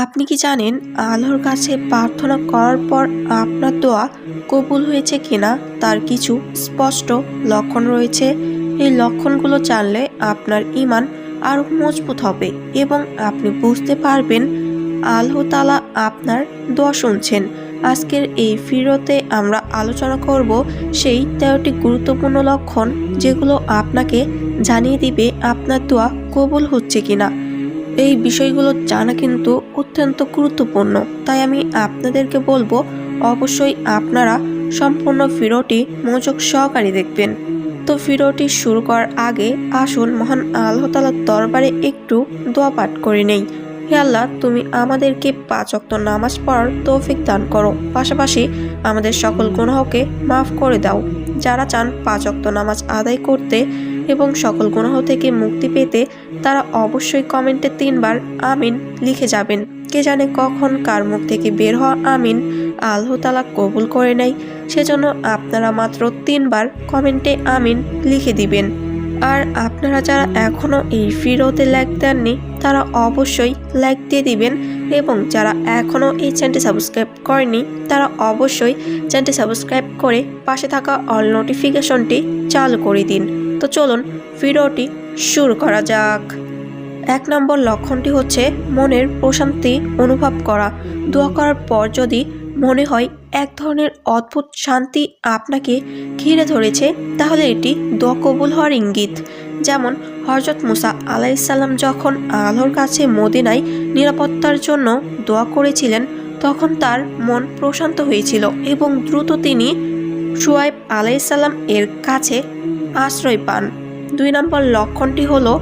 আপনি কি জানেন আল্লাহর কাছে প্রার্থনা করার পর আপনার দোয়া কবুল হয়েছে কিনা তার কিছু স্পষ্ট লক্ষণ রয়েছে। এই লক্ষণগুলো জানলে আপনার ঈমান আরো মজবুত হবে এবং আপনি বুঝতে পারবেন আল্লাহ তাআলা আপনার দোয়া শুনছেন। আজকের এই ভিডিওতে আমরা আলোচনা করব সেই 13টি গুরুত্বপূর্ণ লক্ষণ যেগুলো আপনাকে জানিয়ে দিবে আপনার দোয়া কবুল হচ্ছে কিনা। এই বিষয়গুলো জানা কিন্তু অত্যন্ত গুরুত্বপূর্ণ, তাই আমি আপনাদেরকে বলবো অবশ্যই আপনারা সম্পূর্ণ ভিডিওটি মনোযোগ সহকারে দেখবেন। তো ভিডিওটি শুরু করার আগে আসুন মহান আল্লাহ তাআলার দরবারে একটু দোয়া পাঠ করে নেই। হে আল্লাহ, তুমি আমাদেরকে 5 ওয়াক্ত নামাজ পড়ার তৌফিক দান করো, পাশাপাশি আমাদের সকল গুনাহকে মাফ করে দাও। যারা চান 5 ওয়াক্ত নামাজ আদায় করতে এবং সকল গুনাহ থেকে মুক্তি পেতে তারা অবশ্যই কমেন্টে 3 বার আমিন লিখে যাবেন। কে জানে কখন কার মুখ থেকে বের হওয়া আমিন আল্লাহ তাআলা কবুল করে নেয়, সেজন্য আপনারা মাত্র 3 বার কমেন্টে আমিন লিখে দিবেন। আর আপনারা যারা এখনো এই ভিডিওতে লাইক দেননি তারা অবশ্যই লাইক দিয়ে দিবেন এবং যারা এখনো এই চ্যানেলটি সাবস্ক্রাইব করেনি তারা অবশ্যই চ্যানেলটি সাবস্ক্রাইব করে পাশে থাকা অল নোটিফিকেশনটি চালু করে দিন। তো চলুন ভিডিওটি শুরু করা যাক। 1 নম্বর লক্ষণটি হচ্ছে মনের প্রশান্তি অনুভব করা। দোয়া করার পর যদি মনে হয় এক ধরনের অদ্ভুত শান্তি আপনাকে ঘিরে ধরেছে, তাহলে এটি দোয়া কবুল হওয়ার ইঙ্গিত। যেমন হযরত মুসা আলাইহিস সালাম যখন আল্লাহর কাছে মদিনায় নিরাপত্তার জন্য দোয়া করেছিলেন, তখন তার মন প্রশান্ত হয়েছিল এবং দ্রুত তিনি শুআয়ব আলাইহিস সালাম এর কাছে আশ্রয় পান। 2 নম্বর লক্ষণটি হলো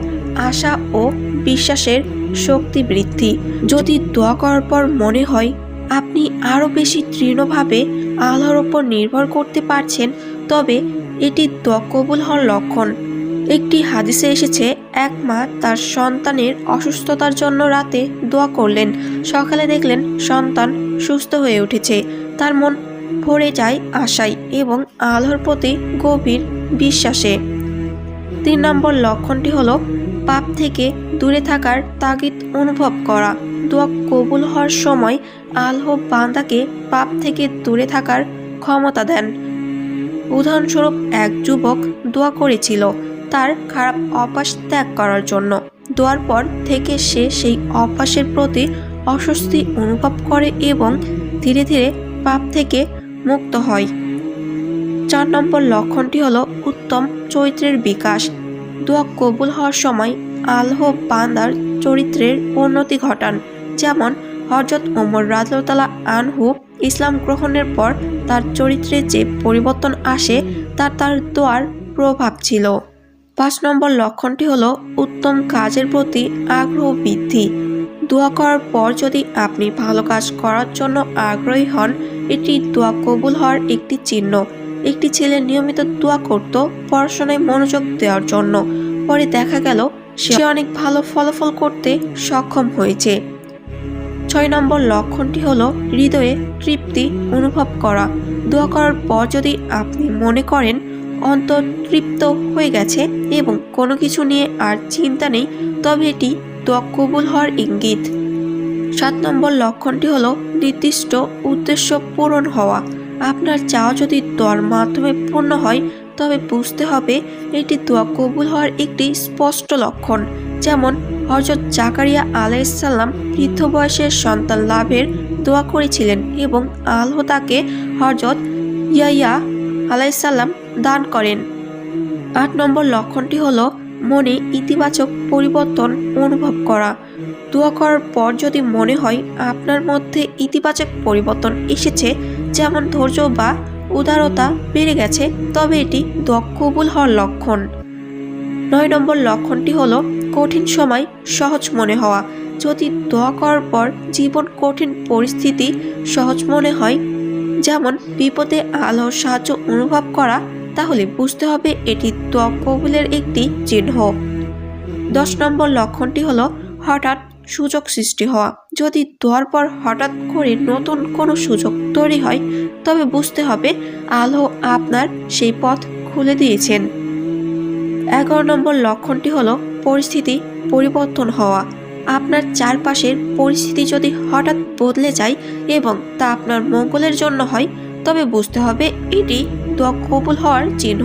আশা ও বিশ্বাসের শক্তি বৃদ্ধি। যদি দোয়া করার পর মনে হয় আপনি আরও বেশি দৃঢ়ভাবে আল্লাহর ওপর নির্ভর করতে পারছেন, তবে এটি দোয়া কবুল হওয়ার লক্ষণ। একটি হাদিসে এসেছে, এক মা তার সন্তানের অসুস্থতার জন্য রাতে দোয়া করলেন, সকালে দেখলেন সন্তান সুস্থ হয়ে উঠেছে। তার মন ভরে যায় আশায় এবং আল্লাহর প্রতি গভীর বিশ্বাসে। 3 নম্বর লক্ষণটি হলো পাপ থেকে দূরে থাকার তাগিদ অনুভব করা। দোয়া কবুল হওয়ার সময় আল্লাহ বান্দাকে পাপ থেকে দূরে থাকার ক্ষমতা দেন। উদাহরণস্বরূপ এক যুবক দোয়া করেছিল তার খারাপ অভ্যাস ত্যাগ করার জন্য। দোয়ার পর থেকে সে সেই অভ্যাসের প্রতি অস্বস্তি অনুভব করে এবং ধীরে ধীরে পাপ থেকে মুক্ত হয়। 4 নম্বর লক্ষণটি হলো উত্তম চরিত্রের বিকাশ। দোয়া কবুল হওয়ার সময় আল্লাহ বান্দার চরিত্রের উন্নতি ঘটান। যেমন হযরত ওমর রাদিয়াল্লাহু তাআলা আনহু ইসলাম গ্রহণের পর তার চরিত্রে যে পরিবর্তন আসে তা তার দোয়ার প্রভাব ছিল। 5 নম্বর লক্ষণটি হলো উত্তম কাজের প্রতি আগ্রহ বৃদ্ধি। দোয়া করার পর যদি আপনি ভালো কাজ করার জন্য আগ্রহী হন, এটি দোয়া কবুল হওয়ার একটি চিহ্ন। একটি ছেলে নিয়মিত দোয়া করত পড়াশোনায় মনোযোগ দেওয়ার জন্য, পরে দেখা গেল সে অনেক ভালো ফলাফল করতে সক্ষম হয়েছে। 6 নম্বর লক্ষণটি হলো হৃদয়ে তৃপ্তি অনুভব করা। দোয়া করার পর যদি আপনি মনে করেন অন্তর তৃপ্ত হয়ে গেছে এবং কোনো কিছু নিয়ে আর চিন্তা নেই, তবে এটি দোয়া কবুল হওয়ার ইঙ্গিত। 7 নম্বর লক্ষণটি হলো নির্দিষ্ট উদ্দেশ্য পূরণ হওয়া। আপনার চাওয়া যদি দোয়ার মাধ্যমে পূর্ণ হয়, তবে বুঝতে হবে এটি দোয়া কবুল হওয়ার একটি স্পষ্ট লক্ষণ। যেমন হযরত জাকারিয়া আলাইহিস সালাম বৃদ্ধ বয়সে সন্তান লাভের দোয়া করেছিলেন এবং আল্লাহ তাকে হযরত ইয়াহইয়া আলাইহিস সালাম দান করেন। 8 নম্বর লক্ষণটি হলো মনে ইতিবাচক পরিবর্তন অনুভব করা। দোয়া করার পর যদি মনে হয় আপনার মধ্যে ইতিবাচক পরিবর্তন এসেছে, যেমন ধৈর্য বা উদারতা বেড়ে গেছে, তবে এটি দোয়া কবুল হওয়ার লক্ষণ। 9 নম্বর লক্ষণটি হলো কঠিন সময় সহজ মনে হওয়া। যদি দোয়া করার পর জীবন কঠিন পরিস্থিতি সহজ মনে হয়, যেমন বিপদে আল্লাহর সাহায্য অনুভব করা, তাহলে বুঝতে হবে এটি দোয়া কবুলের একটি চিহ্ন। 10 নম্বর লক্ষণটি হলো হঠাৎ সুযোগ সৃষ্টি হওয়া। যদি দোয়ার পর হঠাৎ করে নতুন কোনো সুযোগ তৈরি হয়, তবে বুঝতে হবে আল্লাহ আপনার সেই পথ খুলে দিয়েছেন। 11 নম্বর লক্ষণটি হলো পরিস্থিতি পরিবর্তন হওয়া। আপনার চারপাশের পরিস্থিতি যদি হঠাৎ বদলে যায় এবং তা আপনার মঙ্গলের জন্য হয়, তবে বুঝতে হবে এটি দোয়া কবুল হওয়ার চিহ্ন।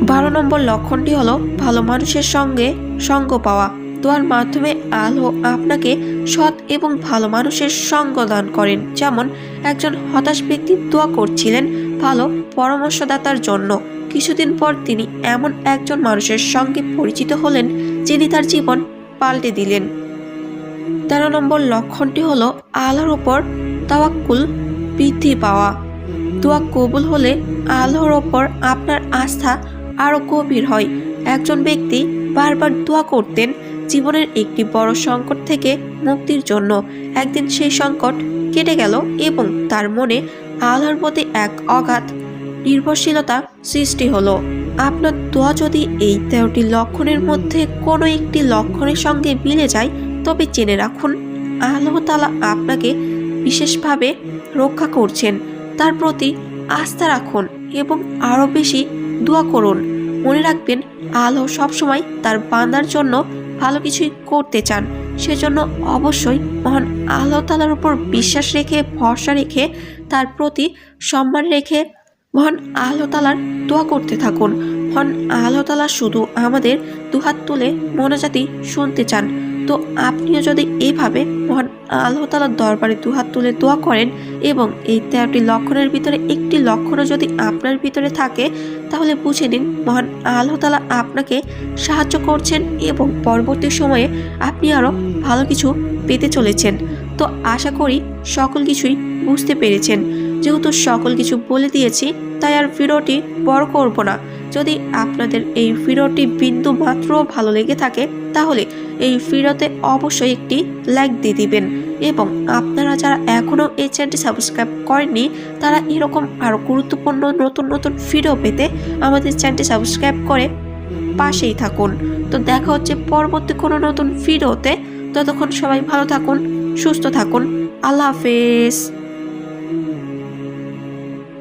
12 নম্বর লক্ষণটি হলো ভালো মানুষের সঙ্গে সঙ্গ পাওয়া। দোয়ার মাধ্যমে আল্লাহ আপনাকে সৎ এবং ভালো মানুষের সঙ্গ দান করেন। যেমন একজন হতাশ ব্যক্তি দোয়া করছিলেন ভালো পরামর্শদাতার জন্য। কিছুদিন পর তিনি এমন একজন মানুষের সঙ্গে পরিচিত হলেন যিনি তার জীবন পাল্টে দিলেন। 13 নম্বর লক্ষণটি হলো আল্লাহর ওপর তাওয়াক্কুল বৃদ্ধি পাওয়া। দোয়া কবুল হলে আল্লাহর ওপর আপনার আস্থা আরও গভীর হয়। একজন ব্যক্তি বারবার দোয়া করতেন জীবনের একটি বড় সংকট থেকে মুক্তির জন্য। একদিন সেই সংকট কেটে গেল এবং তার মনে আল্লাহর প্রতি এক অগাধ নির্ভরশীলতা সৃষ্টি হলো। আপনার দোয়া যদি এই 13টি লক্ষণের মধ্যে কোনো একটি লক্ষণের সঙ্গে মিলে যায়, তবে জেনে রাখুন আল্লাহ তাআলা আপনাকে বিশেষভাবে রক্ষা করছেন। তার প্রতি আস্থা রাখুন এবং আরও বেশি দোয়া করুন। মনে রাখবেন আল্লাহ সবসময় তার বান্দার জন্য ভালো কিছুই করতে চান। সেজন্য অবশ্যই মহান আল্লাহ তাআলার উপর বিশ্বাস রেখে, ভরসা রেখে, তার প্রতি সম্মান রেখে মহান আল্লাহ তাআলার দোয়া করতে থাকুন। মহান আল্লাহ তাআলা শুধু আমাদের দুহাত তুলে মোনাজাতি শুনতে চান। তো আপনিও যদি এইভাবে মহান আল্লাহ তাআলার দরবারে দুহাত তুলে দোয়া করেন এবং এই 13টি লক্ষণের ভিতরে একটি লক্ষণও যদি আপনার ভিতরে থাকে, তাহলে বুঝে নিন মহান আল্লাহ তাআলা আপনাকে সাহায্য করছেন এবং পরবর্তী সময়ে আপনি আরও ভালো কিছু পেতে চলেছেন। তো আশা করি সকল কিছুই বুঝতে পেরেছেন। যেহেতু সকল কিছু বলে দিয়েছি, তাই আর ভিডিওটি বড় করব না। যদি আপনাদের এই ভিডিওটি বিন্দু মাত্র ভালো লেগে থাকে, তাহলে এই ভিডিওতে অবশ্যই একটি লাইক দিয়ে দিবেন এবং আপনারা যারা এখনও এই চ্যানেলটি সাবস্ক্রাইব করেননি, তারা এরকম আরও গুরুত্বপূর্ণ নতুন নতুন ভিডিও পেতে আমাদের চ্যানেলটি সাবস্ক্রাইব করে পাশেই থাকুন। তো দেখা হচ্ছে পরবর্তী কোনো নতুন ভিডিওতে। ততক্ষণ সবাই ভালো থাকুন, সুস্থ থাকুন। আল্লাহ হাফেজ।